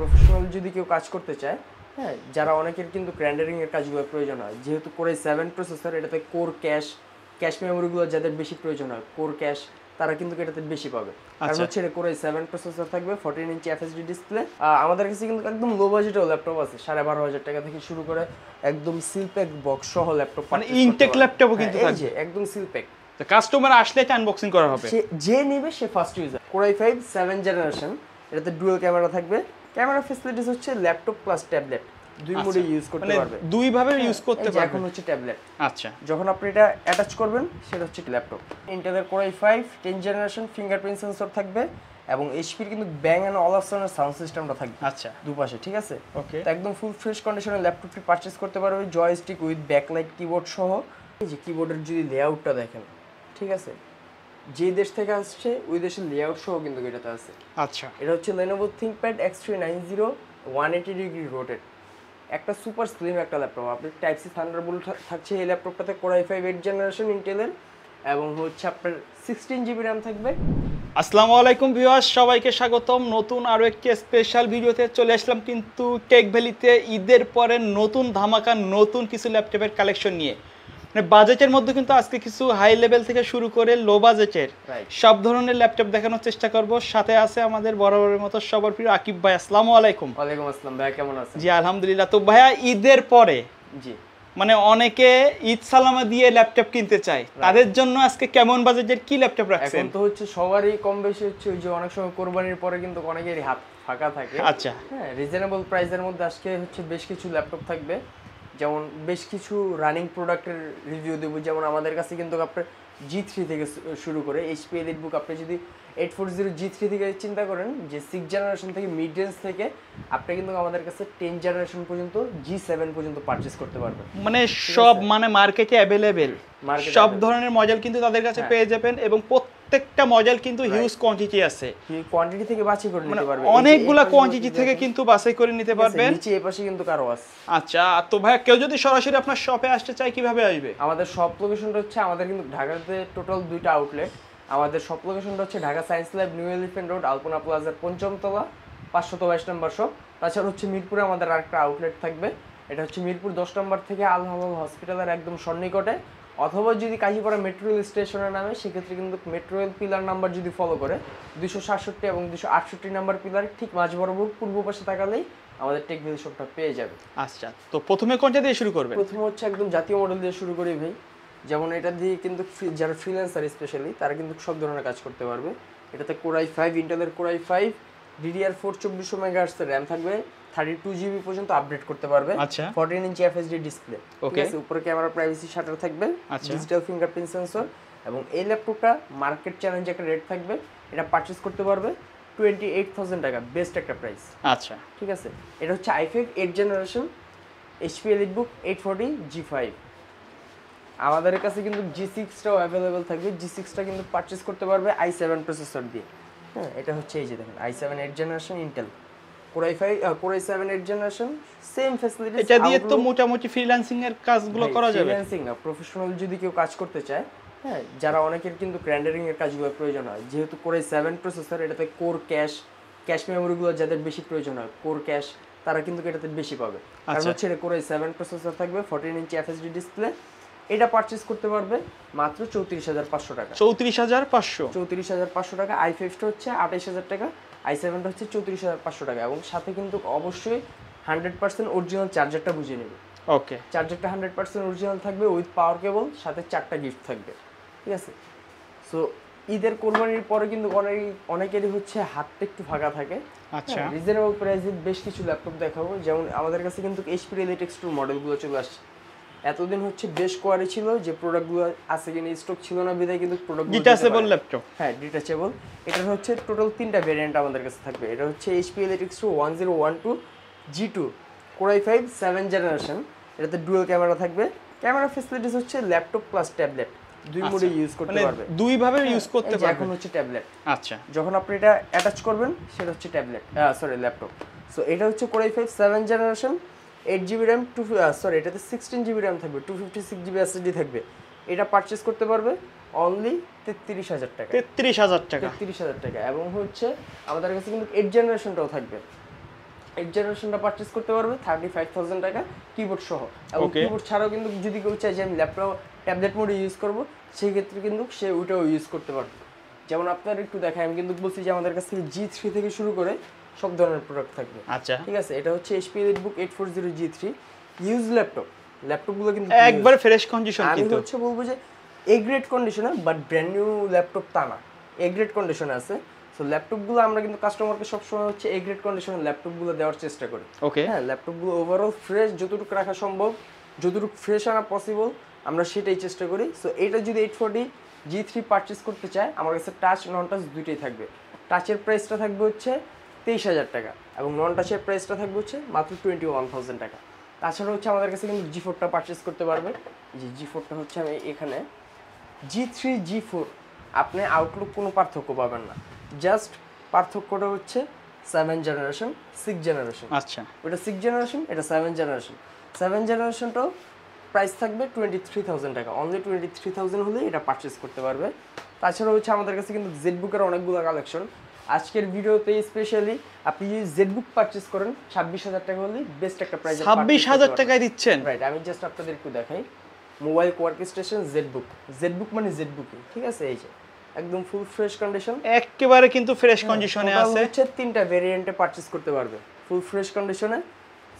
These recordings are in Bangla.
প্রফেশনাল যদি কেউ কাজ করতে চায়, হ্যাঁ, যারা অনেকের কিন্তু রেন্ডারিং এর কাজগুলো প্রয়োজন হয়, যেহেতু কোরাই 7 প্রসেসর, এটাতে কোর ক্যাশ মেমোরিগুলো যাদের বেশি প্রয়োজন হয়, কোর ক্যাশ, তারা কিন্তু এটাতে বেশি পাবে। কারণ হচ্ছে এটা কোরাই 7 প্রসেসর থাকবে, 14 ইঞ্চি এফএসডি ডিসপ্লে। আমাদের কাছে কিন্তু একদম লো বাজেটেও ল্যাপটপ আছে, 12,500 টাকা থেকে শুরু করে একদম সিলপ্যাক বক্স সহ ল্যাপটপ, মানে ইনটেক ল্যাপটপও কিন্তু থাকবে, একদম সিলপ্যাক। তো কাস্টমার আসলে এটা আনবক্সিং করা হবে, যে নেবে সে ফার্স্ট ইউজার। কোরাই 5 7 জেনারেশন, এটাতে ডুয়াল ক্যামেরা থাকবে। ক্যামেরা ফ্যাসিলিটিস হচ্ছে ল্যাপটপ প্লাস ট্যাবলেট, দুই মোডে ইউজ করতে পারবে, দুই ভাবে ইউজ করতে পারবে। এখন হচ্ছে ট্যাবলেট। আচ্ছা, যখন আপনি এটা অ্যাটাচ করবেন সেটা হচ্ছে ল্যাপটপ। ইন্টেলের কোরাই 5 10 জেনারেশন, ফিঙ্গারপ্রিন্ট সেন্সর থাকবে এবং এইচপির কিন্তু ব্যাং এন্ড অলপশনের সাউন্ড সিস্টেমটা থাকবে আচ্ছা দুপাশে, ঠিক আছে? ওকে, তো একদম ফুল ফ্রেশ কন্ডিশনে ল্যাপটপটি পারচেজ করতে পারবে, জয়স্টিক উইথ ব্যাকলাইট কিবোর্ড সহ। এই যে কিবোর্ডের যদি লেআউটটা দেখেন, ঠিক আছে, যে দেশ থেকে আসছে ওই দেশের লেআউট সহ কিন্তু এটাতে আছে। আচ্ছা, এটা হচ্ছে Lenovo ThinkPad X390 180 degree rotate, একটা সুপার স্লিম একটা ল্যাপটপ। আপনি টাইপ সি থান্ডারবোল্ট থাকছে এই ল্যাপটপটাতে, কোরাই 5 8 জেনারেশন ইন্টেলের, এবং হচ্ছে আপনার 16 জিবি র্যাম থাকবে। আসসালামু আলাইকুম ভিউয়ার্স, সবাইকে স্বাগতম নতুন আরও একটি স্পেশাল ভিডিওতে। চলে আসলাম কিন্তু টেক ভ্যালিতে ঈদের পরে নতুন ধামাকা, নতুন কিছু ল্যাপটপের কালেকশন নিয়ে। মানে বাজেটের মধ্যে কিন্তু আজকে কিছু হাই লেভেল থেকে শুরু করে লো বাজেটের সব ধরনের ল্যাপটপ দেখানোর চেষ্টা করব। সাথে আছে আমাদের বরাবরের মতো সবার প্রিয় আকিব ভাই। আসসালামু আলাইকুম। ওয়ালাইকুম আসসালাম ভাইয়া, কেমন আছেন? জি আলহামদুলিল্লাহ। তো ভাইয়া ঈদের পরে জি মানে অনেকে ঈদ সালামা দিয়ে ল্যাপটপ কিনতে চায়, তাদের জন্য আজকে কেমন বাজেটের কি ল্যাপটপ রাখছেন? এখন তো হচ্ছে সবারই কম বেশি হচ্ছে ওই যে অনেক সময় কোরবানির পরে কিন্তু অনেকেরই হাত ফাঁকা থাকে। আচ্ছা, হ্যাঁ, রিজনেবল প্রাইসের মধ্যে আজকে হচ্ছে বেশ কিছু ল্যাপটপ থাকবে, যেমন বেশ কিছু রানিং প্রোডাক্টের রিভিউ দেবো। যেমন আমাদের কাছে কিন্তু আপনার G3 থেকে শুরু করে এইচপি এলিটবুক, আপনি যদি 840 G3 থেকে চিন্তা করেন, যে 6 জেনারেশন থেকে মিড রেঞ্জ থেকে আপনি কিন্তু আমাদের কাছে 10 জেনারেশন পর্যন্ত G7 পর্যন্ত পারচেজ করতে পারবেন। মানে সব মানে মার্কেটে অ্যাভেলেবেল সব ধরনের মডেল কিন্তু তাদের কাছে পেয়ে যাবেন, এবং প্রত্যেকটা মডেল কিন্তু হিউজ কোয়ান্টিটি আছে, কোয়ান্টিটি থেকে বাছাই করে নিতে পারবেন, অনেকগুলা কোয়ান্টিটি থেকে কিন্তু বাছাই করে নিতে পারবেন। নিচে এই পাশে কিন্তু কারো আছে। আচ্ছা, তো ভাই কেউ যদি সরাসরি আপনার শপে আসতে চায় কিভাবে আসবে? আমাদের শপ লোকেশনটা হচ্ছে, আমাদের কিন্তু ঢাকাতে টোটাল 2টা আউটলেট। আমাদের শপ লোকেশনটা হচ্ছে Dhaka science lab, new elephant road, Alpana প্লাজার 5ম তলা, 522 নম্বর শপ। তাছাড়া হচ্ছে মিরপুরে আমাদের আরেকটা আউটলেট থাকবে, এটা হচ্ছে মিরপুর 10 নম্বর থেকে আল হালাল হসপিটালের একদম সন্নিকটে। অথবা যদি কাজীপাড়া মেট্রো রেল স্টেশনের নামে, সেক্ষেত্রে কিন্তু মেট্রো রেল পিলার নাম্বার যদি ফলো করে 267 এবং 268 নাম্বার পিলার ঠিক মাঝ বরাবর পূর্ব পাশে তাকালেই আমাদের টেক ভ্যালি শপটা পেয়ে যাবে। আচ্ছা, তো প্রথমে কোনটা দিয়ে শুরু করবেন? প্রথমে হচ্ছে একদম জাতীয় মডেল দিয়ে শুরু করি ভাই। যেমন এটা দিয়ে কিন্তু যারা ফ্রিল্যান্সার স্পেশালি, তারা কিন্তু সব ধরনের কাজ করতে পারবে। এটাতে কোরাই 5 ইন্টেলের কোরাই 5 DDR4 2400 মেগাহার্টজ র্যাম থাকবে, 32 জিবি পর্যন্ত আপডেট করতে পারবে। আচ্ছা, 14 ইঞ্চি এফএসডি ডিসপ্লে, ঠিক আছে? উপরে ক্যামেরা প্রাইভেসি শাটার থাকবে, ডিজিটাল ফিঙ্গারপ্রিন্ট সেন্সর, এবং এই ল্যাপটপটা মার্কেট চ্যালেঞ্জ একটা রেট থাকবে। এটা পারচেজ করতে পারবে 28,000 টাকা, বেস্ট একটা প্রাইস। আচ্ছা, ঠিক আছে? এটা হচ্ছে i5 8 generation HP EliteBook 840 G5। আমাদের কাছে কিন্তু G6টাও অ্যাভেলেবেল থাকবে, G6টা কিন্তু পারচেজ করতে পারবে i7 প্রসেসর দিয়ে। হ্যাঁ, এটা হচ্ছে এই যে দেখেন i7 8 generation Intel core i 7 8 generation, same facilities. এটা দিয়ে তো মোটামুটি ফ্রিল্যান্সিং এর কাজগুলো করা যাবে। ফ্রিল্যান্সিং না, প্রফেশনাল যদি কেউ কাজ করতে চায়, হ্যাঁ, যারা অনেকের কিন্তু রেন্ডারিং এর কাজগুলো প্রয়োজন হয়, যেহেতু কোরাই 7 প্রসেসর, এটাতে কোর ক্যাশ মেমোরিগুলো যাদের বেশি প্রয়োজন হয়, কোর ক্যাশ, তারা কিন্তু এটাতে বেশি পাবে। কারণ হচ্ছে এটা কোরাই 7 প্রসেসর থাকবে, 14 ইঞ্চি এফএসডি ডিসপ্লে। এটা পারচেজ করতে পারবে মাত্র 34,500 টাকা। 34,500 34,500 টাকা। i5টা হচ্ছে 28,000 টাকা, i7টা হচ্ছে 34,500 টাকা। এবং সাথে কিন্তু অবশ্যই 100% অরিজিনাল চার্জারটা বুঝে নেবে। ওকে, চার্জারটা 100% অরিজিনাল থাকবে উইথ পাওয়ার কেবল, সাথে 4টা গিফট থাকবে, ঠিক আছে? সো ঈদের কোরবানির পরে কিন্তু অনেকেরই হচ্ছে হাতটা একটু ফাঁকা থাকে। আচ্ছা, রিজনেবল প্রাইসে বেশ কিছু ল্যাপটপ দেখাবো। যেমন আমাদের কাছে কিন্তু এইচপি এলিটেক্স 2 মডেলগুলো চলে আসছে। এতদিন হচ্ছে বেশ কোয়ারি ছিল, যে প্রোডাক্টগুলো আছে কিনা স্টক ছিল না, বিধায় কিন্তু প্রোডাক্টগুলো ডিটাচেবল ল্যাপটপ। হ্যাঁ, ডিটাচেবল। এটা হচ্ছে টোটাল 3টা ভেরিয়েন্ট আমাদের কাছে থাকবে। এটা হচ্ছে এইচপি এলিটেক্স 2 1012 G2 কোরাই 5 7 জেনারেশন, এটাতে ডুয়াল ক্যামেরা থাকবে। ক্যামেরা ফ্যাসিলিটিস হচ্ছে ল্যাপটপ প্লাস ট্যাবলেট, দুই মোডে ইউজ করতে পারবে, দুই ভাবে ইউজ করতে পারবে। এখন হচ্ছে ট্যাবলেট। আচ্ছা, যখন আপনি এটা অ্যাটাচ করবেন সেটা হচ্ছে ট্যাবলেট, ল্যাপটপ। সো এটা হচ্ছে কোরাই 5 7 জেনারেশন 8 জিবি র্যাম, এটাতে 16 জিবি র্যাম থাকবে, 256 জিবি এসএসডি থাকবে। এটা পারচেজ করতে পারবে অনলি 33,000 টাকা। 33,000 টাকা, 33,000 টাকা। এবং হচ্ছে আমাদের কাছে কিন্তু 8 জেনারেশনটাও থাকবে, 8 জেনারেশনটা পারচেজ করতে পারবে 35,000 টাকা কিবোর্ড সহ। এবং Okay. কিবোর্ড ছাড়াও কিন্তু যদি কেউ চায় যে আমি ল্যাপটপ ট্যাবলেট মোডে ইউজ করব, সেই ক্ষেত্রে কিন্তু সে ওইটাও ইউজ করতে পারবে। যেমন আপনার একটু দেখায়, আমি কিন্তু বলছি যে আমাদের কাছ থেকে G3 থেকে শুরু করে সব ধরনের প্রোডাক্ট থাকবে। আচ্ছা, ঠিক আছে, এটা হচ্ছে HP EliteBook 840 G3 ইউজ ল্যাপটপগুলো কিন্তু একবার ফ্রেশ কন্ডিশন আমি কিন্তু। হচ্ছে বলবো যে এ গ্রেড কন্ডিশনে, বাট ব্র্যান্ড নিউ ল্যাপটপ তা না, এ গ্রেড কন্ডিশনে আছে। সো ল্যাপটপগুলো আমরা কিন্তু কাস্টমারকে সবসময় হচ্ছে এ গ্রেড কন্ডিশনের ল্যাপটপগুলো দেওয়ার চেষ্টা করি। ওকে, হ্যাঁ, ল্যাপটপগুলো ওভারঅল ফ্রেশ, যতটুকু রাখা সম্ভব, যতটুকু ফ্রেশ আনা পসিবল, আমরা সেটাই চেষ্টা করি। সো এটা যদি 840 G3 পারচেস করতে চায়, আমার কাছে টাচ নন টাচ দুইটাই থাকবে। টাচের প্রাইসটা থাকবে হচ্ছে 23,000 টাকা এবং নন টাচের প্রাইসটা থাকবে হচ্ছে মাত্র 21,000 টাকা। তাছাড়া হচ্ছে আমাদের কাছে কিন্তু G4টা পারচেস করতে পারবে। যে G4টা হচ্ছে আমি এখানে G3 G4, আপনি আউটলুক কোনো পার্থক্য পাবেন না, জাস্ট পার্থক্যটা হচ্ছে 7 জেনারেশন 6 জেনারেশন। আচ্ছা, ওটা 6 জেনারেশন, এটা 7 জেনারেশন। 7 জেনারেশনটাও প্রাইস থাকবে 23,000 টাকা, অনলি 23,000 হলে এটা পারচেস করতে পারবে। তাছাড়া হচ্ছে আমাদের কাছে কিন্তু জেডবুকের অনেকগুলো কালেকশন। আজকের ভিডিওতে স্পেশালি আপনি যদি জেডবুক পারচেস করেন 26,000 টাকা হলে বেস্ট একটা প্রাইস। 26,000 টাকায় দিচ্ছেন? রাইট, আমি জাস্ট আপনাদের একটু দেখাই। মোবাইল ওয়ার্ক স্টেশন জেডবুক মানে জেডবুকিং, ঠিক আছে? এই যে একদম ফুল ফ্রেশ কন্ডিশন, একেবারে কিন্তু ফ্রেশ কন্ডিশনে আছে। হচ্ছে 3টা ভেরিয়েন্টে পারচেজ করতে পারবে ফুল ফ্রেশ কন্ডিশনে।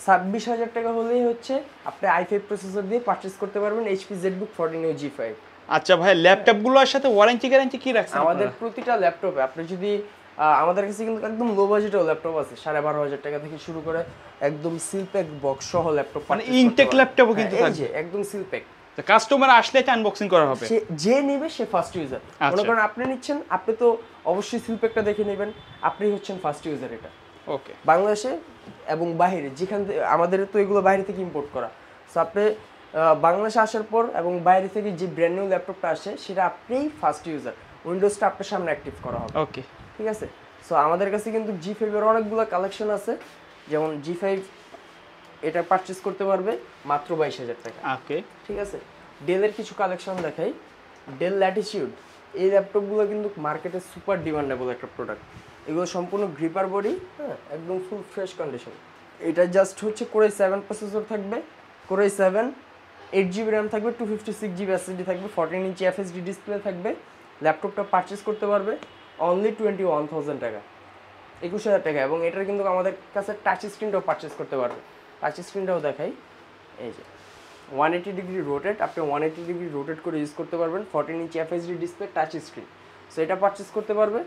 26,000 টাকা হলেই হচ্ছে আপনি i5 প্রসেসর দিয়ে পারচেজ করতে পারবেন HP ZBook 14 G5। আচ্ছা ভাই, ল্যাপটপগুলোর সাথে ওয়ারেন্টি গ্যারান্টি কি রাখছেন আমাদের প্রতিটা ল্যাপটপে আপনি যদি আমাদের কাছে কিন্তু একদম লো বাজেটেও ল্যাপটপ আছে, 12,500 টাকা থেকে শুরু করে একদম সিলপ্যাক বক্স সহ ল্যাপটপ, মানে ইনটেক ল্যাপটপও কিন্তু এই থাকবে। যে একদম সিলপ্যাক। তো কাস্টমার আসলে এটা আনবক্সিং করা হবে, সে যে নেবে সে ফার্স্ট ইউজার। মনে করেন আপনি নিচ্ছেন, আপনি তো অবশ্যই সিলপ্যাকটা দেখে নেবেন, আপনি হচ্ছেন ফার্স্ট ইউজার এটা। ওকে, বাংলাদেশে এবং বাইরে যেখান থেকে, আমাদের তো এগুলো বাইরে থেকে ইম্পোর্ট করা। সো আপনি বাংলাদেশে আসার পর এবং বাইরে থেকে যে ব্র্যান্ড নিউ ল্যাপটপটা আসে সেটা আপনিই ফার্স্ট ইউজার, উইন্ডোজটা আপনার সামনে অ্যাক্টিভ করা হবে। ওকে, ঠিক আছে? সো আমাদের কাছে কিন্তু G5 এর অনেকগুলো কালেকশন আছে, যেমন G5 এটা পারচেজ করতে পারবে মাত্র 22,000 টাকা। ওকে, ঠিক আছে? ডেলের কিছু কালেকশন দেখাই। ডেল ল্যাটিটিউড, এই ল্যাপটপগুলো কিন্তু মার্কেটে সুপার ডিমান্ডেবল একটা প্রোডাক্ট। এগুলো সম্পূর্ণ গ্রিপার বডি, হ্যাঁ, একদম ফুল ফ্রেশ কন্ডিশন। এটা জাস্ট হচ্ছে কোরাই 7 প্রসেসর থাকবে, কোরাই 7, 8GB র্যাম থাকবে, 256GB SSD থাকবে, 14 ইঞ্চি FHD ডিসপ্লে থাকবে। ল্যাপটপটা পারচেজ করতে পারবে অনলি 21,000 টাকা, 21,000 টাকা। এবং এটার কিন্তু আমাদের কাছে টাচ স্ক্রিনটাও পারচেজ করতে পারবে। টাচ স্ক্রিনটাও দেখাই, এই যে 180 ডিগ্রি রোটেট, আপনি 180 ডিগ্রি রোটেট করে ইউজ করতে পারবেন, 14 ইঞ্চি FHD display, touch screen. So এটা পারচেজ করতে পারবে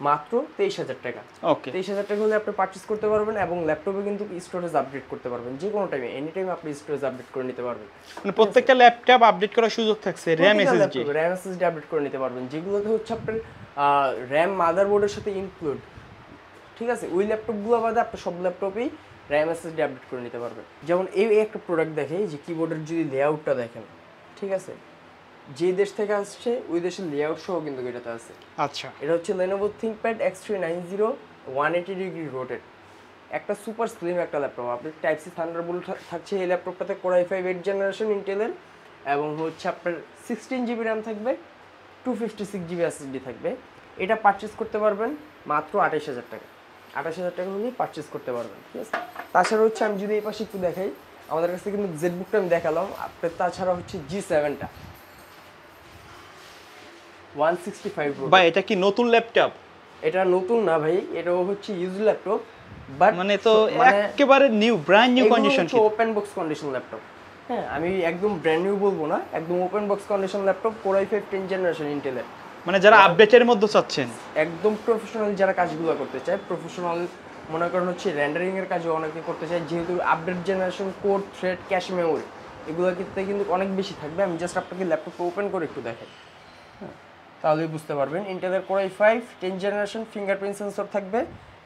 মাত্র 23,000 টাকা। ওকে, 23,000 টাকা হলে আপনি পারচেজ করতে পারবেন এবং ল্যাপটপে কিন্তু স্টোরেজ আপডেট করতে পারবেন যে কোনো টাইমে, এনি টাইম আপনি স্টোরেজ আপডেট করে নিতে পারবেন। মানে প্রত্যেকটা ল্যাপটপ আপডেট করার সুযোগ থাকছে, র্যাম এসএসডি আপডেট করে নিতে পারবেন, যেগুলোতে হচ্ছে আপনার র্যাম মাদারবোর্ডের সাথে ইনক্লুড। ঠিক আছে? ওই ল্যাপটপগুলো বাদে আপনি সব ল্যাপটপেই র্যাম এসএসডি আপডেট করে নিতে পারবেন। যেমন এই একটা প্রোডাক্ট দেখে, যে কিবোর্ডের যদি লেআউটটা দেখেন, ঠিক আছে, যে দেশ থেকে আসছে ওই দেশের লেআউট সহ কিন্তু এটাতে আছে। আচ্ছা, এটা হচ্ছে Lenovo ThinkPad X390 180 degree rotate, একটা সুপার স্লিম একটা ল্যাপটপ। আপনি টাইপ সি থান্ডারবোল্ট থাকছে এই ল্যাপটপটাতে, কোরাই 5 8 জেনারেশন ইন্টেলের, এবং হচ্ছে আপনার 16GB র্যাম থাকবে, 256GB SSD থাকবে। এটা পারচেজ করতে পারবেন মাত্র 28,000 টাকা। 28,000 টাকা হলেই পারচেজ করতে পারবেন। ঠিক আছে? তাছাড়া হচ্ছে আমি যদি এই পাশে একটু দেখাই, আমাদের কাছে কিন্তু জেডবুকটা আমি দেখালাম, আপনার তাছাড়া হচ্ছে G7টা 165 ভাই এটা কি নতুন ল্যাপটপ? এটা নতুন না ভাই, এটাও হচ্ছে ইউজ ল্যাপটপ, বাট মানে তো একেবারে নিউ, ব্র্যান্ড নিউ কন্ডিশন, কি ওপেন বক্স কন্ডিশন ল্যাপটপ। হ্যাঁ, আমি একদম ব্র্যান্ড নিউ বলবো না, একদম open box condition laptop, core i 5 10 generation ইন্টেলের। মানে যারা আপডেটের মধ্যে চাচ্ছেন, একদম প্রফেশনাল যারা কাজগুলো করতে চায়, প্রফেশনাল মনে করেন হচ্ছে রেন্ডারিং এর কাজও অনেকে করতে চায়, যেহেতু update generation code, thread, cache memory এগুলো কিন্তু অনেক বেশি থাকবে। আমি জাস্ট আপনাকে ল্যাপটপ ওপেন করে একটু দেখাই, তাহলেই বুঝতে পারবেন। ইন্টেলের কোরাই 5 10 জেনারেশন ফিঙ্গারপ্রিন্ট সেন্সর থাকবে,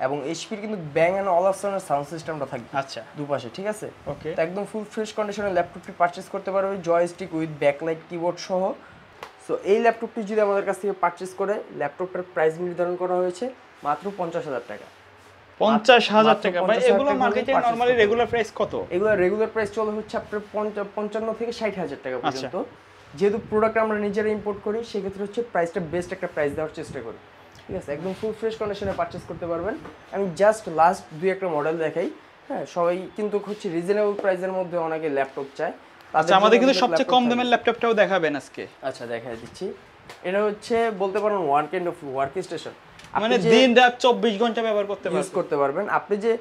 এবং এইচপির কিন্তু ব্যাং অ্যান্ড অলপশনের সাউন্ড সিস্টেমটা থাকবে আচ্ছা, দুপাশে। ঠিক আছে? ওকে, তো একদম ফুল ফ্রেশ কন্ডিশনের ল্যাপটপটি পারচেজ করতে পারবে, জয়স্টিক উইথ ব্যাকলাইট কিবোর্ড সহ। সো এই ল্যাপটপটি যদি আমাদের কাছ থেকে পারচেজ করে, ল্যাপটপটার প্রাইস নির্ধারণ করা হয়েছে মাত্র 50,000 টাকা। 50,000 টাকা ভাই, 50,000 এগুলো টাকা মার্কেটে purchase নরমালি করতে রেগুলার প্রাইস কত? এগুলো রেগুলার প্রাইস চলে হচ্ছে আপনার 55 থেকে 60,000 টাকা পর্যন্ত। যেহেতু প্রোডাক্ট আমরা নিজেরা ইম্পোর্ট করি, সেক্ষেত্রে হচ্ছে প্রাইসটা বেস্ট একটা প্রাইস দেওয়ার চেষ্টা করি। ঠিক আছে, একদম ফুল ফ্রেশ কন্ডিশনে পারচেস করতে পারবেন। আমি জাস্ট লাস্ট দুই একটা মডেল দেখাই। হ্যাঁ, সবাই কিন্তু হচ্ছে রিজনেবল প্রাইসের মধ্যে অনেকে ল্যাপটপ চায়। আচ্ছা, আমাদের কিন্তু সবচেয়ে কম দামের ল্যাপটপটাও দেখাবেন আজকে। আচ্ছা, দেখাই দিচ্ছি। এটা হচ্ছে বলতে পারেন one kind of work station, মানে দিন রাত 24 ঘন্টা ব্যবহার করতে পারবেন। আপনি যে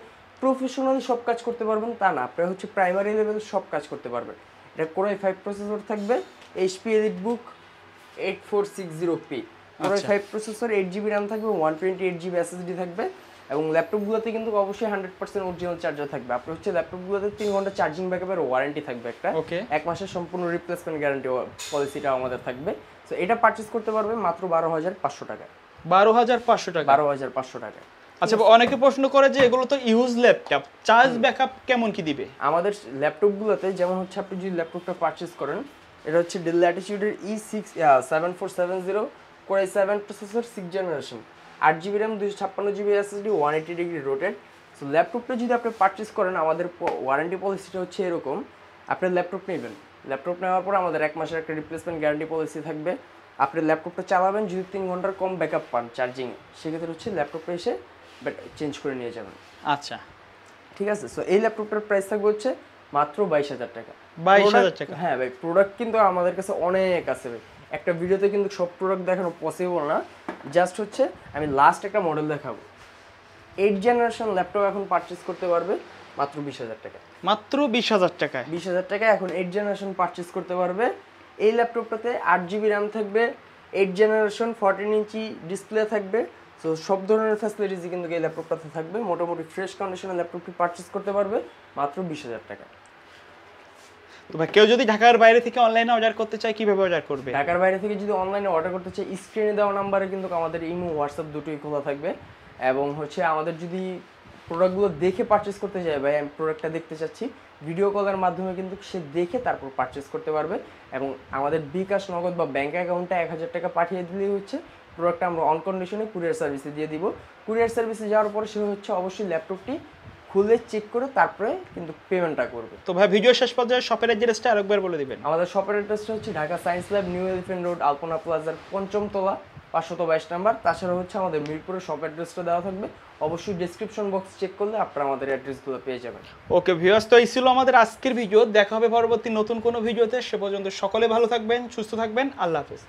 প্রফেশনাল সব কাজ করতে পারবেন তা না, আপনি হচ্ছে প্রাইমারি লেভেল সব কাজ করতে পারবেন। এটা Core i5 প্রসেসর থাকবে, HP EliteBook 8460P Core i5 processor, 8GB RAM থাকবে, 128GB SSD থাকবে। এবং ল্যাপটপগুলোতে কিন্তু অবশ্যই 100% অরিজিনাল চার্জার থাকবে। আপনি হচ্ছে ল্যাপটপগুলোতে 3 ঘন্টা চার্জিং ব্যাকআপের ওয়ারেন্টি থাকবে একটা, এক মাসের সম্পূর্ণ রিপ্লেসমেন্ট গ্যারান্টি পলিসিটা আমাদের থাকবে। সো এটা পারচেজ করতে পারবে মাত্র 12,500 টাকায়। 12,500 টাকা? 12,500 টাকায়। আচ্ছা, অনেকে প্রশ্ন করে যে এগুলো তো ইউজ ল্যাপটপ, চার্জ ব্যাকআপ কেমন কি দিবে? আমাদের ল্যাপটপগুলোতে যেমন হচ্ছে আপনি যদি ল্যাপটপটা পারচেজ করেন, এটা হচ্ছে ডেল ল্যাটিটিউডের E7470 Core i7 processor 6th generation, 8GB RAM, 256GB SSD, 180 degree rotate. So ল্যাপটপটা যদি আপনি পারচেজ করেন, আমাদের ওয়ারেন্টি পলিসিটা হচ্ছে এরকম। আপনি ল্যাপটপ নেবেন, ল্যাপটপ নেওয়ার পর আমাদের এক মাসের একটা রিপ্লেসমেন্ট গ্যারান্টি পলিসি থাকবে। আপনি ল্যাপটপটা চালাবেন, যদি 3 ঘন্টার কম ব্যাকআপ পান চার্জিংয়ে, সেক্ষেত্রে হচ্ছে ল্যাপটপটা এসে চেঞ্জ করে নিয়ে যাবেন। আচ্ছা, ঠিক আছে। সো এই ল্যাপটপটার প্রাইস থাকবে হচ্ছে মাত্র 22,000 টাকা। 22,000 টাকা? হ্যাঁ ভাই, প্রোডাক্ট কিন্তু আমাদের কাছে অনেক আছে ভাই, একটা ভিডিওতে কিন্তু সব প্রোডাক্ট দেখানো পসিবল না। জাস্ট হচ্ছে আমি লাস্ট একটা মডেল দেখাবো। 8th জেনারেশন ল্যাপটপ এখন পারচেজ করতে পারবে মাত্র 20,000 টাকা। মাত্র 20,000 টাকায়? 20,000 টাকা এখন 8th জেনারেশন পারচেজ করতে পারবে। এই ল্যাপটপটাতে 8GB RAM থাকবে, 8th জেনারেশন 14 ইঞ্চি ডিসপ্লে থাকবে। সো সব ধরনের ফ্যাসিলিটিস কিন্তু এই ল্যাপটপটাতে থাকবে। মোটামুটি ফ্রেশ কন্ডিশনের ল্যাপটপটি পারচেজ করতে পারবে মাত্র 20,000 টাকা। তো ভাই, কেউ যদি ঢাকার বাইরে থেকে অনলাইনে অর্ডার করতে চায়, কিভাবে অর্ডার করবে? ঢাকার বাইরে থেকে যদি অনলাইনে অর্ডার করতে চায়, স্ক্রিনে দেওয়া নাম্বারে কিন্তু আমাদের ইমো, হোয়াটসঅ্যাপ দুটোই খোলা থাকবে। এবং হচ্ছে আমাদের যদি প্রোডাক্টগুলো দেখে পারচেজ করতে চায়, ভাই আমি প্রোডাক্টটা দেখতে চাচ্ছি, ভিডিও কলের মাধ্যমে কিন্তু সে দেখে তারপর পারচেজ করতে পারবে। এবং আমাদের বিকাশ, নগদ বা ব্যাঙ্ক অ্যাকাউন্টে 1,000 টাকা পাঠিয়ে দিলেই হচ্ছে প্রোডাক্টটা আমরা অন কন্ডিশনে কুরিয়ার সার্ভিসে দিয়ে দিব। কুরিয়ার সার্ভিসে যাওয়ার পরে সে হচ্ছে অবশ্যই ল্যাপটপটি খুলে চেক করে তারপরে কিন্তু পেমেন্টটা করবে। তো ভাই, ভিডিও শেষ পর্যায়ে শপের অ্যাড্রেসটা আরেকবার বলে দিবেন। আমাদের শপের অ্যাড্রেসটা হচ্ছে Dhaka science lab, new elephant road, Alpana প্লাজার 5ম তলা, 522 নাম্বার। তাছাড়া হচ্ছে আমাদের মিরপুরের শপ অ্যাড্রেসটা দেওয়া থাকবে, অবশ্যই ডেসক্রিপশন বক্স চেক করলে আপনারা আমাদের অ্যাড্রেসগুলো পেয়ে যাবেন। ওকে ভিউয়ার্স, তো এই ছিল আমাদের আজকের ভিডিও। দেখা হবে পরবর্তী নতুন কোনো ভিডিওতে। সে পর্যন্ত সকলে ভালো থাকবেন, সুস্থ থাকবেন। আল্লাহ হাফেজ।